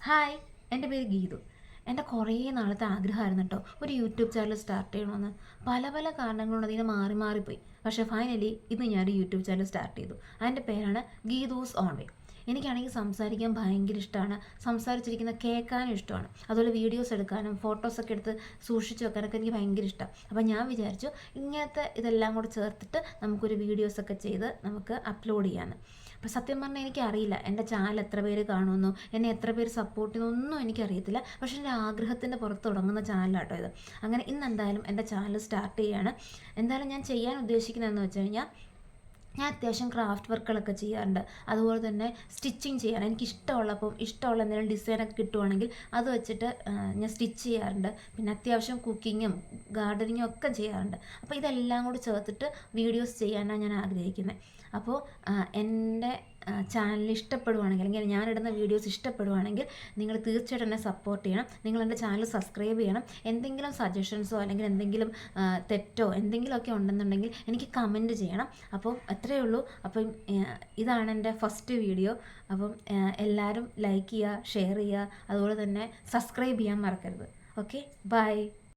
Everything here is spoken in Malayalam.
ഹായ്, എൻ്റെ പേര് ഗീതു. എൻ്റെ കുറേ നാളത്തെ ആഗ്രഹമായിരുന്നു കേട്ടോ ഒരു യൂട്യൂബ് ചാനൽ സ്റ്റാർട്ട് ചെയ്യണമെന്ന്. പല പല കാരണങ്ങളുണ്ട്, അതിനെ മാറി മാറിപ്പോയി. പക്ഷേ ഫൈനലി ഇന്ന് ഞാനൊരു യൂട്യൂബ് ചാനൽ സ്റ്റാർട്ട് ചെയ്തു. അതിൻ്റെ പേരാണ് ഗീതൂസ് ഓൺ വേ. എനിക്കാണെങ്കിൽ സംസാരിക്കാൻ ഭയങ്കര ഇഷ്ടമാണ്, സംസാരിച്ചിരിക്കുന്ന കേൾക്കാനും ഇഷ്ടമാണ്. അതുപോലെ വീഡിയോസ് എടുക്കാനും ഫോട്ടോസൊക്കെ എടുത്ത് സൂക്ഷിച്ച് വെക്കാനൊക്കെ എനിക്ക് ഭയങ്കര ഇഷ്ടം. അപ്പോൾ ഞാൻ വിചാരിച്ചു ഇങ്ങനത്തെ ഇതെല്ലാം കൂടെ ചേർത്തിട്ട് നമുക്കൊരു വീഡിയോസൊക്കെ ചെയ്ത് നമുക്ക് അപ്ലോഡ് ചെയ്യാമെന്ന്. അപ്പോൾ സത്യം പറഞ്ഞാൽ എനിക്കറിയില്ല എൻ്റെ ചാനൽ എത്ര പേര് കാണുമെന്നോ എന്നെ എത്ര പേര് സപ്പോർട്ട് ചെയ്യുന്നൊന്നും എനിക്കറിയത്തില്ല. പക്ഷേ എൻ്റെ ആഗ്രഹത്തിൻ്റെ പുറത്ത് തുടങ്ങുന്ന ചാനലാട്ടോ ഇത്. അങ്ങനെ ഇന്ന് എന്തായാലും എൻ്റെ ചാനൽ സ്റ്റാർട്ട് ചെയ്യുകയാണ്. എന്തായാലും ഞാൻ ചെയ്യാൻ ഉദ്ദേശിക്കുന്നതെന്ന് വെച്ച് കഴിഞ്ഞാൽ ഞാൻ അത്യാവശ്യം ക്രാഫ്റ്റ് വർക്കുകളൊക്കെ ചെയ്യാറുണ്ട്. അതുപോലെ തന്നെ സ്റ്റിച്ചിങ് ചെയ്യാൻ എനിക്കിഷ്ടമുള്ളപ്പം ഇഷ്ടമുള്ള എന്തെങ്കിലും ഡിസൈനൊക്കെ കിട്ടുവാണെങ്കിൽ അത് വെച്ചിട്ട് ഞാൻ സ്റ്റിച്ച് ചെയ്യാറുണ്ട്. പിന്നെ അത്യാവശ്യം കുക്കിങ്ങും ഗാർഡനിങ്ങും ഒക്കെ ചെയ്യാറുണ്ട്. അപ്പോൾ ഇതെല്ലാം കൂടി ചേർത്തിട്ട് വീഡിയോസ് ചെയ്യാനാണ് ഞാൻ ആഗ്രഹിക്കുന്നത്. അപ്പോൾ എൻ്റെ ചാനൽ ഇഷ്ടപ്പെടുവാണെങ്കിൽ, അല്ലെങ്കിൽ ഞാനിടുന്ന വീഡിയോസ് ഇഷ്ടപ്പെടുവാണെങ്കിൽ നിങ്ങൾ തീർച്ചയായിട്ടും എന്നെ സപ്പോർട്ട് ചെയ്യണം. നിങ്ങൾ എൻ്റെ ചാനൽ സബ്സ്ക്രൈബ് ചെയ്യണം. എന്തെങ്കിലും സജഷൻസോ അല്ലെങ്കിൽ എന്തെങ്കിലും തെറ്റോ എന്തെങ്കിലുമൊക്കെ ഉണ്ടെന്നുണ്ടെങ്കിൽ എനിക്ക് കമൻറ്റ് ചെയ്യണം. അപ്പം അത്രയേ ഉള്ളൂ. അപ്പം ഇതാണ് എൻ്റെ ഫസ്റ്റ് വീഡിയോ. അപ്പം എല്ലാവരും ലൈക്ക് ചെയ്യുക, ഷെയർ ചെയ്യുക, അതുപോലെ തന്നെ സബ്സ്ക്രൈബ് ചെയ്യാൻ മറക്കരുത്. Okay, by.